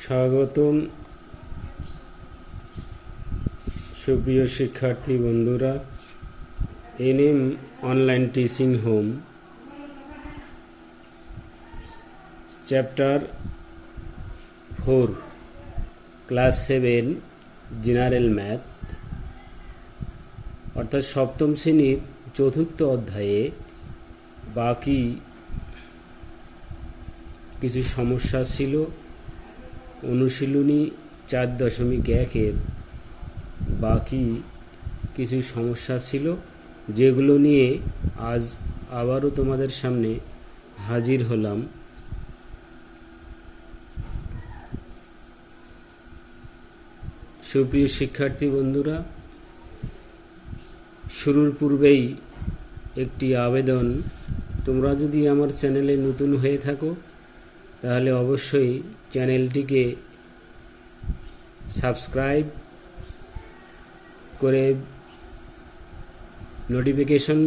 স্বাগতম সুপ্রিয় শিক্ষার্থী বন্ধুরা, NM online teaching home chapter 4 class 7 general math অর্থাৎ সপ্তম শ্রেণীর চতুর্থ অধ্যায়ে বাকি কিছু সমস্যা ছিল। অনুশীলনী 4.1-এর বাকি কিছু সমস্যা ছিল, যেগুলো নিয়ে আজ আবারও তোমাদের সামনে হাজির হলাম। সুপ্রিয় শিক্ষার্থী বন্ধুরা, শুরুর পূর্বেই একটি আবেদন, তোমরা যদি আমার চ্যানেলে নতুন হয়ে থাকো তাহলে অবশ্যই চ্যানেলটিকে সাবস্ক্রাইব করে নোটিফিকেশন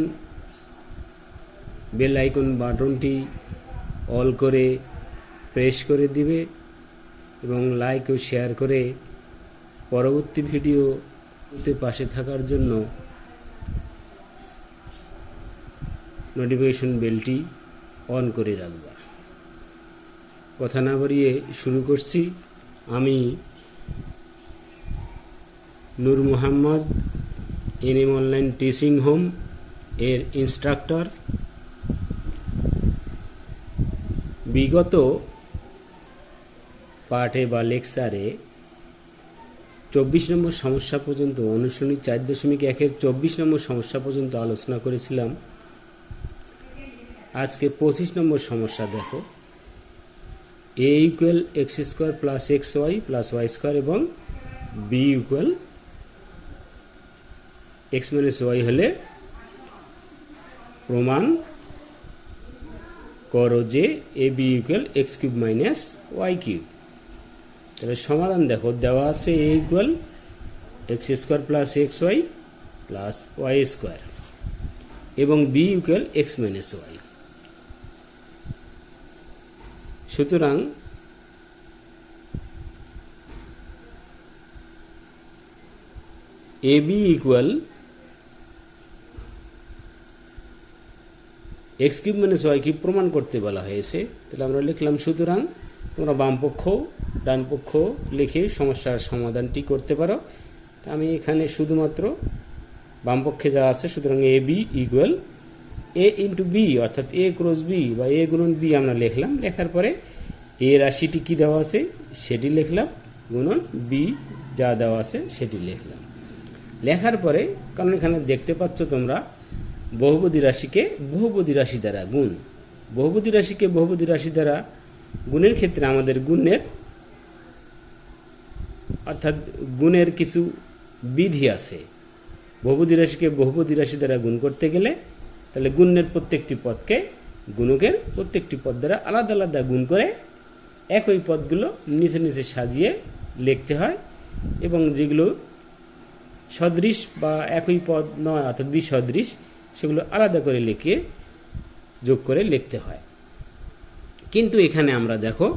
বেল আইকন বাটনটি অল করে প্রেস করে দিবে এবং লাইক ও শেয়ার করে পরবর্তী ভিডিওতে পাশে থাকার জন্য নোটিফিকেশন বেলটি অন করে রাখবা। কথা না বাড়িয়ে শুরু করছি। আমি Nur Mohammad, NM online teaching home এর ইনস্ট্রাক্টর। বিগত পাঠে বা লেকচারে 24 নম্বর সমস্যা পর্যন্ত, অনুশীলনী 4.1-এর 24 নম্বর সমস্যা পর্যন্ত আলোচনা করেছিলাম। আজকে 25 নম্বর সমস্যা দেখো। a equal x square plus x Y plus Y square এবং b equal x minus y হলে প্রমাণ করো যে a b equal x cube minus y cube. তাহলে সমাধান দেখো, দেওয়া আছে a equal x square plus x Y plus Y square এবং b equal x minus y. সুতরাং a b equal x cube minus y cube প্রমাণ করতে বলা হয়েছে। তাহলে আমরা লিখলাম, সুতরাং তোমরা বামপক্ষ ডানপক্ষ লিখে সমস্যার সমাধানটি করতে পারো। আমি এখানে শুধুমাত্র বামপক্ষে যা আছে, সুতরাং a b equal A into B অর্থাৎ এ ক্রস বি বা এ গুণন বি আমরা লিখলাম। লেখার পরে এ রাশিটি কী দেওয়া আছে সেটি লিখলাম, গুণন বি যা দেওয়া আছে সেটি লিখলাম। লেখার পরে, কারণ এখানে দেখতে পাচ্ছ তোমরা বহুপদী রাশিকে বহুপদী রাশি দ্বারা গুণ, বহুপদী রাশিকে বহুপদী রাশি দ্বারা গুণের ক্ষেত্রে আমাদের গুণের অর্থাৎ গুণের কিছু বিধি আছে। বহুপদী রাশিকে বহুপদী রাশি দ্বারা গুণ করতে গেলে তাহলে গুণের প্রত্যেকটি পদকে গুণকের প্রত্যেকটি পদ দ্বারা আলাদা আলাদা গুণ করে একই পদগুলো নিচে নিচে সাজিয়ে লিখতে হয় এবং যেগুলো সদৃশ বা একই পদ নয় অর্থাৎ বিসদৃশ সেগুলো আলাদা করে লিখে যোগ করে লিখতে হয়। কিন্তু এখানে আমরা দেখো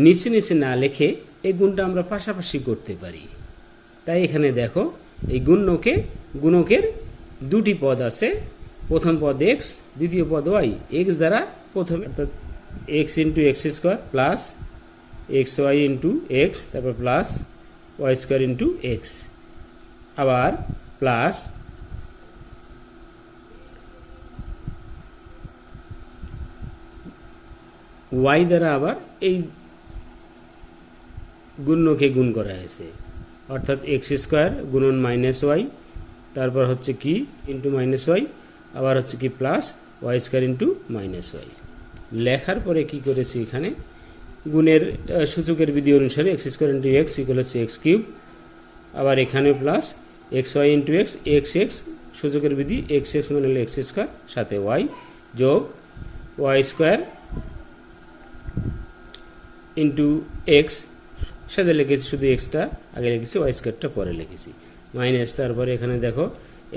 নিচে নিচে না লিখে এই গুণটা আমরা পাশাপাশি করতে পারি। তাই এখানে দেখো এই গুণকের দুটি পদ আছে, প্রথম পদ এক্স, দ্বিতীয় পদ ওয়াই। এক্স দ্বারা প্রথমে অর্থাৎ x into x square plus x Y into x, তারপর plus Y square into x, আবার প্লাস ওয়াই দ্বারা আবার এই গুণ্যকে গুণ করা হয়েছে, অর্থাৎ এক্স স্কোয়ার গুণন মাইনাস ওয়াই, তারপর হচ্ছে কি ইন্টু মাইনাস ওয়াই, আবার হচ্ছে কি plus Y square into minus y. লেখার পরে কি করেছি, এখানে গুণের সূচকের বিধি অনুসারে x square into x equal হচ্ছে এক্স কিউব, আবার এখানে plus x Y into X, X X সূচকের বিধি এক্স এক্স মানে হলো এক্স স্কোয়ার সাথে ওয়াই যোগ ওয়াই স্কোয়ার ইন্টু এক্স, সাথে লিখেছি শুধু এক্সটা আগে লিখেছি, ওয়াই স্কোয়ারটা পরে লিখেছি, মাইনাস। তারপরে এখানে দেখো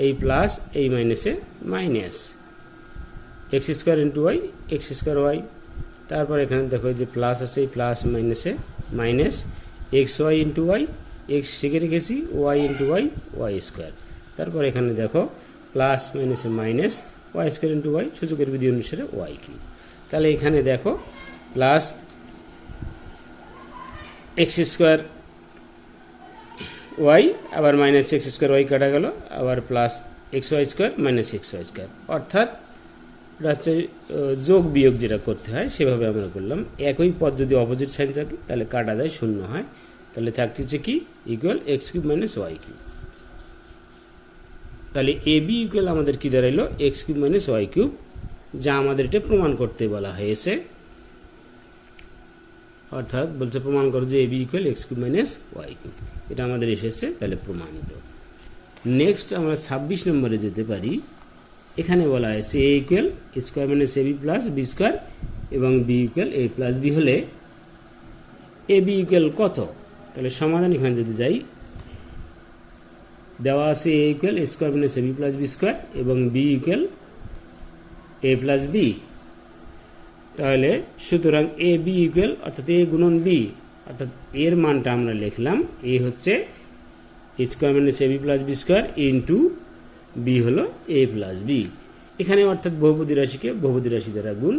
এই প্লাস এই মাইনাসে minus x square into Y, X square Y. তারপর এখানে দেখো যে প্লাস আছে, এই প্লাস মাইনাসে minus x Y into Y, X শিখে রেখেছি, Y into Y, Y square. তারপর এখানে দেখো প্লাস মাইনাসে minus Y square into Y, সূচকের বিধি অনুসারে ওয়াই কিউব। তাহলে এখানে দেখো প্লাস এক্স স্কোয়ার ওয়াই, আবার মাইনাস এক্স স্কোয়ার ওয়াই কাটা গেল, আবার plus x Y square minus x Y square, অর্থাৎ এটা হচ্ছে যোগ বিয়োগ যেটা করতে হয় সেভাবে আমরা করলাম। একই পদ যদি অপোজিট সাইন থাকে তাহলে কাটা যায়, শূন্য হয়, তাহলে থাকতেছে কি equal x cube minus y cube. তাহলে এ বি ইকুয়াল আমাদের কি দাঁড়াইলো x cube minus y cube, যা আমাদের এটা প্রমাণ করতে বলা হয়েছে, অর্থাৎ বলছে প্রমাণ করো যে a b equal x cube minus y cube, এটা আমাদের এসেছে, তাহলে প্রমাণিত। নেক্সট আমরা 26 নম্বরে যেতে পারি। এখানে বলা হয়েছে এ ইকুয়াল স্কোয়ার মাইনাস এ বি প্লাস বি স্কোয়ার এবং বি ইকুয়াল এ প্লাস বি হলে এ বি ইকুয়াল কত? তাহলে সমাধান এখানে যদি যাই, দেওয়া আছে এ ইকুয়াল স্কোয়ার মাইনাস এ বি প্লাস বি স্কোয়ার এবং বি ইকুয়াল এ প্লাস বি। তাহলে সুতরাং এ বি ইকুয়াল অর্থাৎ এ গুণন বি, অর্থাৎ এর মানটা আমরা লিখলাম এ হচ্ছে স্কোয়ার মাইনাস এ b plus B square into b হলো এ প্লাস বি। এখানে অর্থাৎ বহুপদী রাশিকে বহুপদী রাশি দ্বারা গুণ।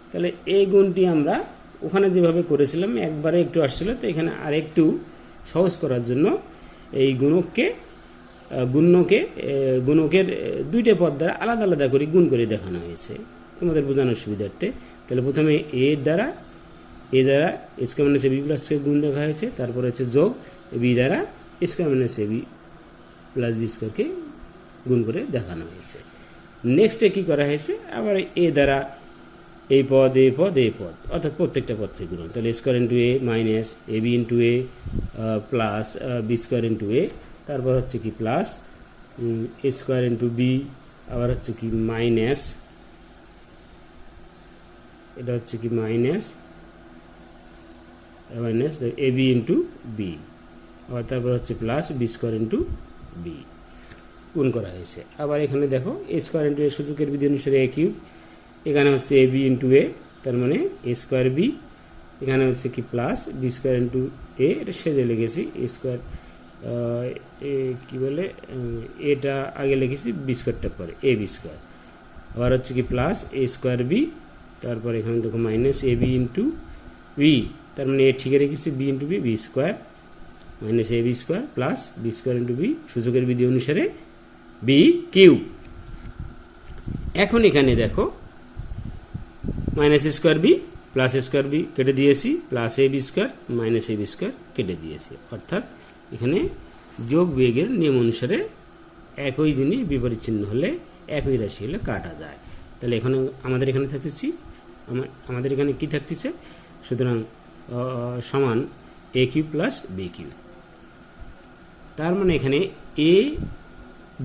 তাহলে এই গুণটি আমরা ওখানে যেভাবে করেছিলাম একবারে একটু আসছিল, তো এখানে আর একটু সহজ করার জন্য এই গুণকের দুইটা পদ দ্বারা আলাদা আলাদা করে গুণ করে দেখানো হয়েছে তোমাদের বোঝানোর সুবিধার্থে। তাহলে প্রথমে এ দ্বারা স্কোয়ার মাইনাস এ বি প্লাস গুণ দেখা হয়েছে, তারপর হচ্ছে যোগ বি দ্বারা স্কোয়ার মাইনাস এ বি প্লাস বি স্কোয়ারকে গুণ করে দেখানো হয়েছে। নেক্সটে কী করা হয়েছে, আবার এ দ্বারা এই পদ অর্থাৎ প্রত্যেকটা পদ থেকে গুণ। তাহলে square into A minus A B into A plus B square into A, তারপর হচ্ছে কি plus A square into B, আবার হচ্ছে কি মাইনাস, এটা হচ্ছে কি minus A B into B, আবার তারপর হচ্ছে plus B square into B গুণ করা হয়েছে। আবার এখানে দেখো এ স্কোয়ার ইন্টু এ সূচকের বিধি অনুসারে এ কিউব, এখানে হচ্ছে এ বি ইন্টু এ, তার মানে এ স্কোয়ার বি, এখানে হচ্ছে কি প্লাস বি স্কোয়ার ইন্টু এ, এটা সেজে লিখেছি এ স্কোয়ার, কী বলে এটা আগে লিখেছি বি স্কোয়ারটা পরে এ বি স্কোয়ার, আবার হচ্ছে কি প্লাস এ স্কোয়ার বি, তারপর এখানে দেখো minus A B into b, তার মানে এ ঠিকই রেখেছি b into b square minus এ b square plus B square into b সূচকের বিধি অনুসারে বি কিউব। এখন এখানে দেখো minus square b plus square b কেটে দিয়েছি, plus a b square minus A b square কেটে দিয়েছি, অর্থাৎ এখানে যোগ বিয়োগের নিয়ম অনুসারে একই জিনিস বিপরীত চিহ্ন হলে একই রাশি হলে কাটা যায়। তাহলে এখানে আমাদের এখানে কি থাকতেছে, সুতরাং সমান এ কিউব প্লাস বি কিউব। তার মানে এখানে এ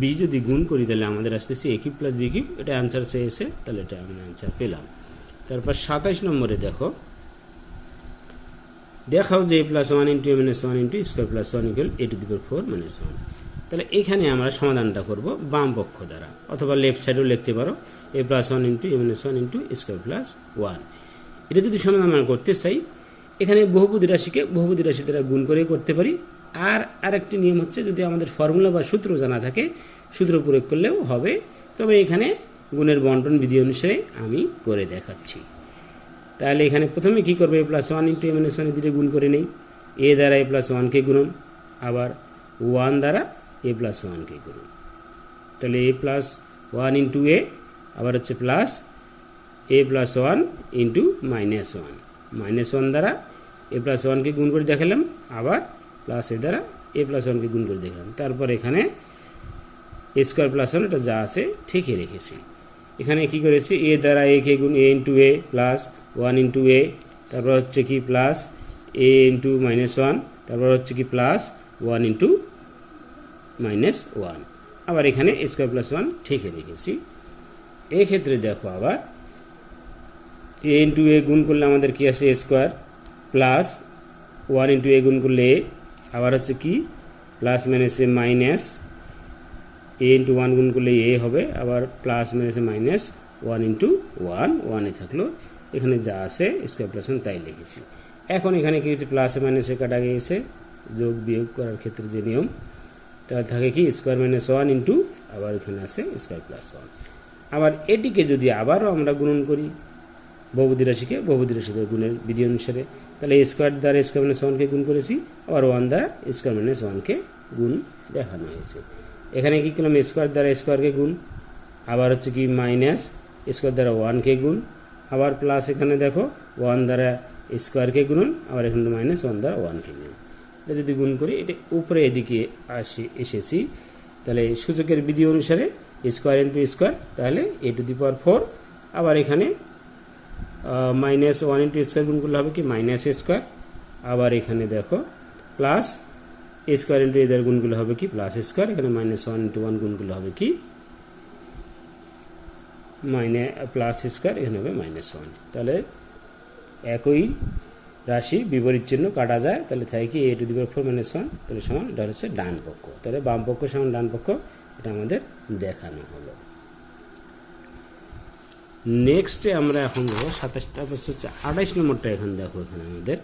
বি যদি গুণ করি তাহলে আমাদের আসতেছে এ কিউব প্লাস বি কিউব, এটা অ্যান্সার চেয়েছে, তাহলে এটা আমরা অ্যান্সার পেলাম। তারপর 27 নম্বরে দেখাও যে a plus one into A minus one into square plus one equal a to the power 4 minus 1। তাহলে এখানে আমরা সমাধানটা করব বাম পক্ষ দ্বারা, অথবা লেফট সাইডেও লিখতে পারো a plus one into A minus one into square plus 1। এটা যদি সমাধান আমরা করতে চাই, এখানে বহুপদী রাশিকে বহুপদী রাশি দ্বারা গুণ করে করতে পারি। আর আরেকটি নিয়ম হচ্ছে যদি আমাদের ফর্মুলা বা সূত্র জানা থাকে সূত্র প্রয়োগ করলেও হবে, তবে এখানে গুণের বন্টন বিধি অনুসারে আমি করে দেখাচ্ছি। তাহলে এখানে প্রথমে কী করবে, এ প্লাস ওয়ান ইন্টু এ মাইনাস ওয়ান দিকে গুণ করে নেই, এ দ্বারা এ প্লাস ওয়ানকে গুণন, আবার ওয়ান দ্বারা এ প্লাস ওয়ানকে গুণন। তাহলে a plus one into a, আবার হচ্ছে plus a plus one into minus one, minus one দ্বারা এ প্লাস ওয়ানকে গুণ করে দেখালাম, আবার প্লাস এ দ্বারা এ প্লাস ওয়ানকে গুণ করে দেখালাম। তারপর এখানে এ স্কোয়ার প্লাস ওয়ান এটা যা আছে ঠিকই রেখেছি। এখানে কি করেছি, এ দ্বারা এ কে গুণ এ into A plus one into A, তারপর হচ্ছে কি প্লাস এ ইন্টু মাইনাস ওয়ান, তারপর হচ্ছে কি plus one into minus one, আবার এখানে এ স্কোয়ার প্লাস ওয়ান ঠিকই রেখেছি। এক্ষেত্রে দেখো আবার এ ইন্টু এ গুণ করলে আমাদের কি আসে এ স্কোয়ার, প্লাস ওয়ান ইন্টু এ গুণ করলে এ, আবার হচ্ছে কি প্লাস মাইনাসে মাইনাস এ ইন্টু ওয়ান গুণ করলে এ হবে, আবার প্লাস মাইনাসে মাইনাস ওয়ান ইন্টু ওয়ান, ওয়ানে থাকলো, এখানে যা আছে স্কোয়ার প্লাস ওয়ান তাই লিখেছি। এখন এখানে কি হচ্ছে, প্লাসে মাইনাসে কাটা গিয়েছে, যোগ বিয়োগ করার ক্ষেত্রে যে নিয়ম, তাহলে থাকে কি স্কোয়ার মাইনাস ওয়ান ইন্টু, আবার এখানে আছে স্কোয়ার প্লাস ওয়ান। আবার এটিকে যদি আবারও আমরা গুণন করি বহুপদী রাশিকে গুণের বিধি অনুসারে, তাহলে স্কোয়ার দ্বারা স্কোয়ার মাইনাস ওয়ানকে গুণ করেছি, আবার ওয়ান দ্বারা স্কোয়ার মাইনাস ওয়ানকে গুণ দেখানো হয়েছে। এখানে কী করলাম, স্কোয়ার দ্বারা স্কোয়ারকে গুণ, আবার হচ্ছে কি মাইনাস স্কোয়ার দ্বারা ওয়ানকে গুণ, আবার প্লাস এখানে দেখো ওয়ান দ্বারা স্কোয়ারকে গুণন, আবার এখানে মাইনাস ওয়ান দ্বারা ওয়ানকে গুণ। এটা যদি গুণ করি, এটা উপরে এদিকে এসেছি, তাহলে সূচকের বিধি অনুসারে স্কোয়ার ইন্টু স্কোয়ার, তাহলে এ টু দি পাওয়ার 4, আবার এখানে মাইনাস ওয়ান ইন্টু স্কোয়ার গুণ করলে হবে কি মাইনাস স্কোয়ার, আবার এখানে দেখো প্লাস স্কোয়ার ইন্টু এদের গুণগুলো হবে কি প্লাস স্কোয়ার, এখানে মাইনাস ওয়ান ইন্টু ওয়ান গুণগুলো হবে কি প্লাস স্কোয়ার, এখানে হবে মাইনাস ওয়ান। তাহলে একই রাশি বিপরীত চিহ্ন কাটা যায়, তাহলে থাকে কি a to the power 4 minus one, তাহলে সমান এটা হচ্ছে ডান পক্ষ, তাহলে বাম পক্ষ সমান ডান পক্ষ, এটা আমাদের দেখানো হলো। নেক্সটে আমরা এখন দেখো 27টা হচ্ছে 28 নম্বরটা, এখন দেখো এখানে আমাদের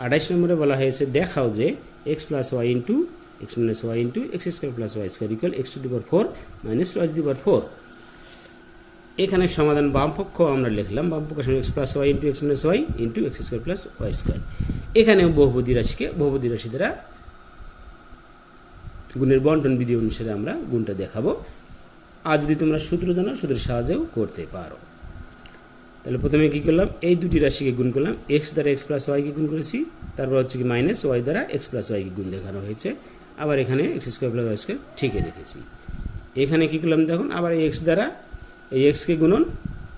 28 নম্বরে বলা হয়েছে দেখাও যে x plus Y into x minus Y into x square plus Y square equal x to the power 4 minus y to the power 4। এখানে সমাধান বাম পক্ষ আমরা লিখলাম, বাম পক্ষ সমান X plus Y into x minus Y into x square plus Y square. এখানে বহুপদী রাশি দ্বারা গুণের বন্টন বিধি অনুসারে আমরা গুণটা দেখাবো, আর যদি তোমরা সূত্র জানো সূত্রের সাহায্যেও করতে পারো। তাহলে প্রথমে কী করলাম, এই দুটি রাশিকে গুণ করলাম, এক্স দ্বারা এক্স প্লাস ওয়াইকে গুণ করেছি, তারপর হচ্ছে কি মাইনাস ওয়াই দ্বারা এক্স প্লাস ওয়াইকে গুণ দেখানো হয়েছে, আবার এখানে X square plus Y square ঠিকই রেখেছি। এখানে কী করলাম দেখুন, আবার এই এক্স দ্বারা এই এক্সকে গুণন,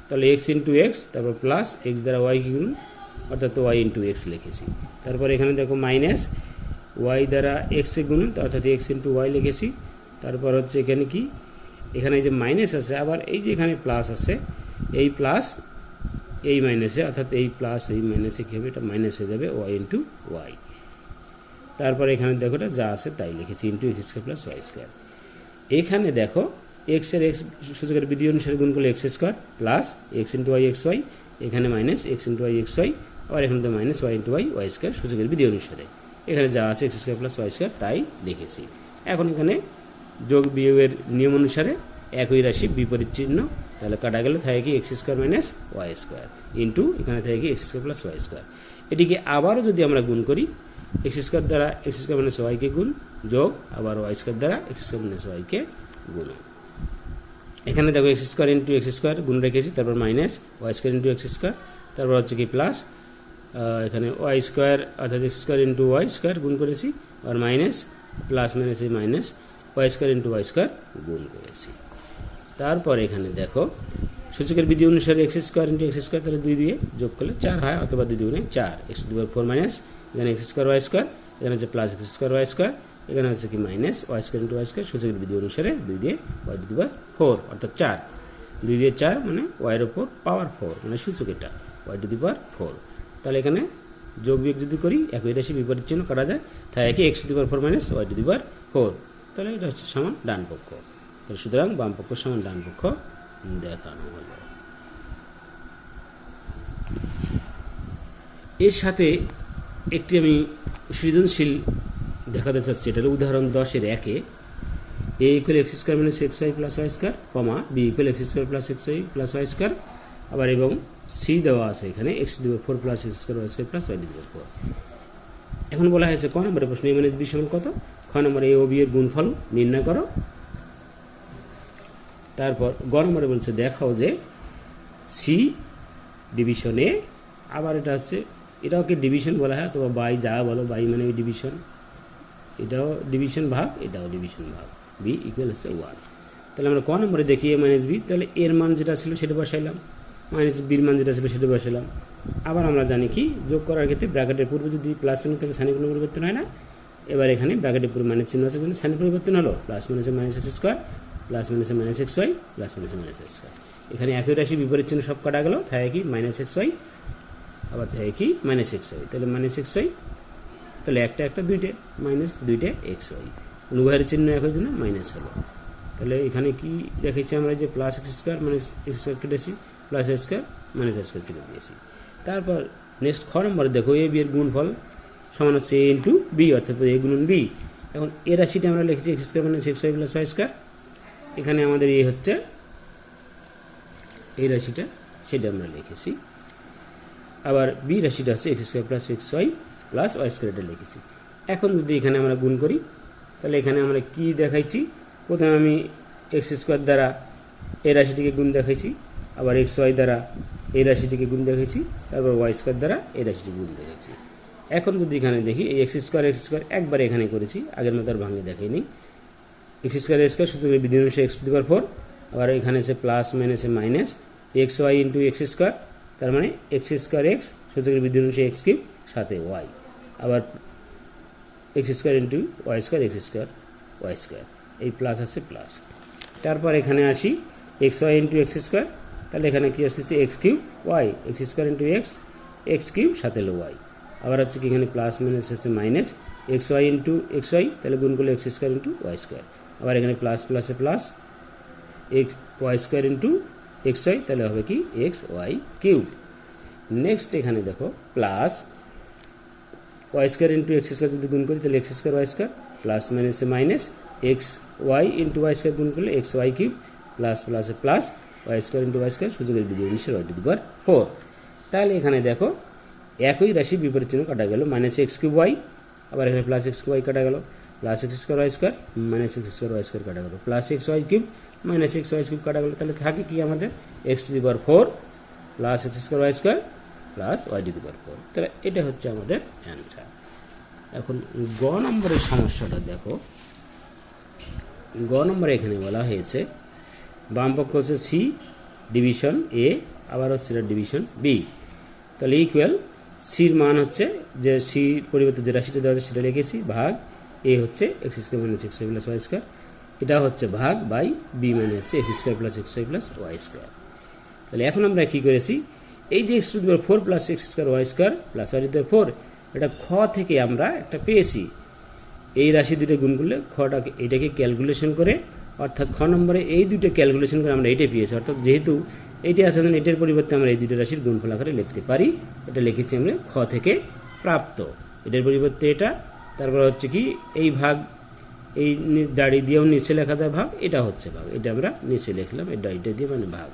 তাহলে এক্স ইন্টু এক্স, তারপর প্লাস এক্স দ্বারা ওয়াইকে গুণন, অর্থাৎ ওয়াই ইন্টু এক্স লিখেছি। তারপর এখানে দেখো মাইনাস ওয়াই দ্বারা এক্সে গুণন, অর্থাৎ এক্স ইন্টু ওয়াই লিখেছি। তারপর হচ্ছে এখানে কি, এখানে যে মাইনাস আছে, আবার এই যে এখানে প্লাস আছে, এই প্লাস এই মাইনাসে, অর্থাৎ এই প্লাস এই মাইনাসে কী হবে, এটা মাইনাস হয়ে যাবে ওয়াই ইন্টু ওয়াই। তারপর এখানে দেখো এটা যা আছে তাই লিখেছি, into x square plus Y square. এখানে দেখো এক্সের এক্স সূচকের বিধি অনুসারে গুণ করলে x square plus x into Y x y, এখানে minus x into Y x y, আবার এখানে তো minus Y into Y Y square সূচকের বিধি অনুসারে, এখানে যা আছে x square plus Y square তাই লিখেছি। এখন এখানে যোগ বিয়োগের নিয়ম অনুসারে একই রাশি বিপরীত চিহ্ন, তাহলে কাটা গেলে থাকে কি X square minus Y square into এখানে থাকে কি X square plus Y square. এটিকে আবারও যদি আমরা গুণ করি, এক্স স্কোয়ার দ্বারা এক্স স্কোয়ার মাইনাস ওয়াইকে গুণ, যোগ আবার ওয়াই স্কোয়ার দ্বারা এক্স স্কোয়ার মাইনাস ওয়াইকে গুণ। এখানে দেখো X square into x square গুণ রেখেছি, তারপর minus Y square into x square, তারপর হচ্ছে কি প্লাস এখানে ওয়াই স্কোয়ার অর্থাৎ x square into Y square গুণ করেছি, আর মাইনাস প্লাস মাইনাস এই minus Y square into Y square গুণ করেছি। তারপর এখানে দেখো সূচকের বিধি অনুসারে x square into x square, তাহলে 2 দিয়ে যোগ করলে 4 হয়, অথবা 2 দুগুণে 4, X to the power 4 minus এখানে এক্স স্কোয়ার ওয়াই স্কোয়ার, এখানে হচ্ছে plus x square Y square, এখানে হচ্ছে কি minus Y square into Y square সূচকের বিধি অনুসারে 2 দিয়ে ওয়াই টু দি পাওয়ার 4, অর্থাৎ 4, 2 দিয়ে 4 মানে ওয়াইয়ের ওপর পাওয়ার 4, মানে সূচক এটা ওয়াই টু দি পাওয়ার 4। তাহলে এখানে যোগ বিয়োগ যদি করি একই রাশি বিপরীত চিহ্ন করা যায়, তাই কি x to the power 4 minus y to the power 4, তাহলে এটা হচ্ছে সমান ডান পক্ষ। তাহলে সুতরাং বাম পক্ষ সমান ডান পক্ষ দেখানো হলো। এর সাথে একটি আমি সৃজনশীল দেখাতে চাচ্ছি, এটা হলো উদাহরণ 10-এর 1-এ, a equal x square minus x Y plus Y square, comma b equal x square plus x Y plus Y square, আবার এবং সি দেওয়া আছে এখানে x to the power 4 plus x square Y square plus y to the power 4। এখন বলা হয়েছে ক নম্বরের প্রশ্ন এ মাইনাস বি সমান কত, খ নম্বরে এ ও বি এর গুণফল নির্ণয় করো। তারপর গ নম্বরে বলছে দেখাও যে সি ডিভিশনে, আবার এটা হচ্ছে এটাকে ডিভিশন বলা হয়, অথবা বাই যা বলো, বাই মানে ডিভিশন, এটাও ডিভিশন ভাগ, এটাও ডিভিশন ভাগ, বি ইকুয়াল হচ্ছে 1। তাহলে আমরা ক নম্বরে দেখি এ মাইনাস বি, তাহলে এর মান যেটা ছিল সেটা বসাইলাম, মাইনাস বির মান যেটা ছিল সেটা বসাইলাম। আবার আমরা জানি কি যোগ করার ক্ষেত্রে ব্র্যাকেটের পূর্বে যদি প্লাস চিহ্ন থেকে সাইনে কোনো পরিবর্তন হয় না, এবার এখানে ব্র্যাকেটের পূর্বে মাইনাস চিহ্ন আছে, জন্য সাইনে পরিবর্তন হলো, প্লাস মাইনাসে মাইনাস এক্স স্কোয়ার, প্লাস মাইনাসে মাইনাস এক্স ওয়াই, প্লাস মাইনাসে মাইনাস এক্স স্কোয়ার। এখানে একই রাশি বিপরীত চিহ্ন সব কাটা গেল, থাকে কি মাইনাস এক্স ওয়াই, আবার থাকে কি মাইনাস এক্স ওয়াই, তাহলে মাইনাস এক্স ওয়াই, তাহলে একটা দুইটে মাইনাস দুইটে এক্স ওয়াই, উভয়ের চিহ্ন একই জন্য মাইনাস হলো। তাহলে এখানে কি দেখেছি আমরা যে plus x square minus x square কেটেছি, plus x square minus x square কেটে দিয়েছি। তারপর নেক্সট খ নম্বরে দেখো এ বি এর গুণফল সমান হচ্ছে এ ইন্টু বি, অর্থাৎ এ গুণন বি। এখন এ রাশিটা আমরা লিখেছি X square minus x Y plus Y square. এখানে আমাদের এ হচ্ছে এই রাশিটা, সেটা আমরা লিখেছি। আবার বি রাশিটা হচ্ছে x square plus x Y plus Y square, এটা লিখেছি। এখন যদি এখানে আমরা গুণ করি তাহলে এখানে আমরা কি দেখাইছি, প্রথমে আমি এক্স স্কোয়ার দ্বারা এই রাশিটিকে গুণ দেখাইছি, আবার এক্স ওয়াই দ্বারা এই রাশিটিকে গুণ দেখাইছি, তারপর ওয়াই স্কোয়ার দ্বারা এই রাশিটিকে গুণ দেখাইছি। এখন যদি এখানে দেখি এই এক্স স্কোয়ার একবার এখানে করেছি, আগের মতো আর ভাঙে দেখাইনি। এক্স স্কোয়ার সূত্রের বিধিনিষেধ এক্স টু দি পাওয়ার 4, আবার এখানে আছে প্লাস মাইনাসে minus x Y into x square, তার মানে এক্স স্কোয়ার এক্স সূত্রের বিধিনিষেধ এক্স কিউব সাথে ওয়াই, আবার X square into Y square X square Y square, এই প্লাস আছে প্লাস। তারপর এখানে আসি X Y into x square, তাহলে এখানে কি আসছে X cube Y, X square into X cube সাথে হলো ওয়াই, আবার হচ্ছে কি এখানে প্লাস মাইনাস হচ্ছে minus x Y into x y, তাহলে গুণ করলে x square into Y square, আবার এখানে প্লাস প্লাসে plus x Y square into x y, তাহলে হবে কি এক্স ওয়াই কিউব। নেক্সট এখানে দেখো plus Y square into x square যদি গুণ করি তাহলে x square Y square, plus মাইনাসে minus x Y into Y square গুণ করলে এক্স ওয়াই কিউব, প্লাস প্লাসে plus Y square into Y square সুযোগের বিধিনিষেধ ওয়াই টু দি পাওয়ার 4। তাহলে এখানে দেখো একই রাশি বিপরীত চিহ্ন কাটা গেল, মাইনাস এক্স কিউব ওয়াই, আবার এখানে প্লাস এক্স কিউব ওয়াই কাটা গেল, plus x square Y square minus x square Y square কাটা গেল, plus x y cube minus x y cube কাটা গেল। তাহলে থাকে কি আমাদের x to the power 4 plus x square Y square plus y to the power 4। তাহলে এটা হচ্ছে আমাদের অ্যান্সার। এখন গ নম্বরের সমস্যাটা দেখো, গ নম্বরে এখানে বলা হয়েছে বাম পক্ষ হচ্ছে সি ডিভিশন এ, আবার হচ্ছে ডিভিশন বি, তাহলে ইকুয়াল সির মান হচ্ছে যে সি পরিবর্তে যে রাশিটা দেওয়া আছে সেটা লিখেছি, ভাগ এ হচ্ছে x square minus x Y plus Y square, এটা হচ্ছে ভাগ বাই বি মানে হচ্ছে x square plus x Y plus Y square. তাহলে এখন আমরা কী করেছি, এই যে x to the power 4 plus x square Y square plus y to the power 4, এটা খ থেকে আমরা একটা পেয়েছি, এই রাশি দুটো গুণ করলে খটাকে এটাকে ক্যালকুলেশন করে, অর্থাৎ খ নম্বরে এই দুটো ক্যালকুলেশন করে আমরা এইটা পেয়েছি, অর্থাৎ যেহেতু এইটা আছে এটার পরিবর্তে আমরা এই দুটো রাশির গুণফল আকারে লিখতে পারি, এটা লিখেছি আমরা খ থেকে প্রাপ্ত, এটার পরিবর্তে এটা, তারপর হচ্ছে কি এই ভাগ এই দাড়ি দিয়েও নিচে লেখা যায় ভাগ, এটা হচ্ছে ভাগ, এটা আমরা নিচে লিখলাম এটা দিয়ে মানে ভাগ,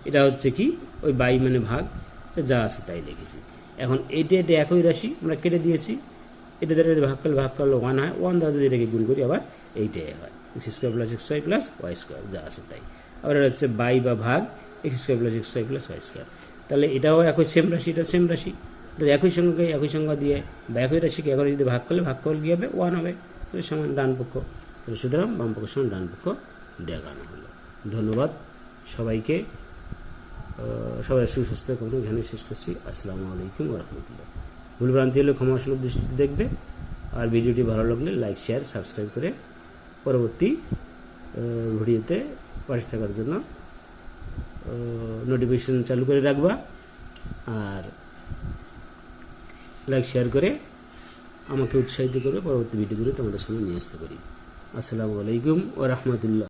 এটা হচ্ছে কি ওই বাই মানে ভাগ, যা আছে তাই লিখেছি। এখন এটা একই রাশি আমরা কেটে দিয়েছি, এটা দ্বারা ভাগ করলে 1 হয়, 1 দ্বারা যদি এটাকে গুণ করি আবার এইটাই হয় X square plus x Y plus Y square, যা আছে তাই। আবার এটা হচ্ছে বাই বা ভাগ X square plus x Y plus Y square, তাহলে এটাও একই সেম রাশি, এটা সেম রাশি, একই সংখ্যা দিয়ে বা একই রাশিকে এখন যদি ভাগ করলে কী হবে 1 হবে, সমান ডান পক্ষ, সুতরাং বাম পক্ষ সমান ডান পক্ষ দেখানো হলো। ধন্যবাদ সবাইকে, সবাই সুস্বাস্থ্য কামনা এখানে শেষ করছি। আসসালামু আলাইকুম ওয়া রাহমাতুল্লাহ। ভুলভ্রান্তি হলে ক্ষমাসুলভ দৃষ্টিতে দেখবে, আর ভিডিওটি ভালো লাগলে লাইক শেয়ার সাবস্ক্রাইব করে পরবর্তী ভিডিওতে পাশে থাকার জন্য নোটিফিকেশন চালু করে রাখবা, আর লাইক শেয়ার করে আমাকে উৎসাহিত করবে পরবর্তী ভিডিওগুলো তোমাদের সামনে নিয়ে আসতে পারি। আসসালামু আলাইকুম ওয়া রাহমাতুল্লাহ।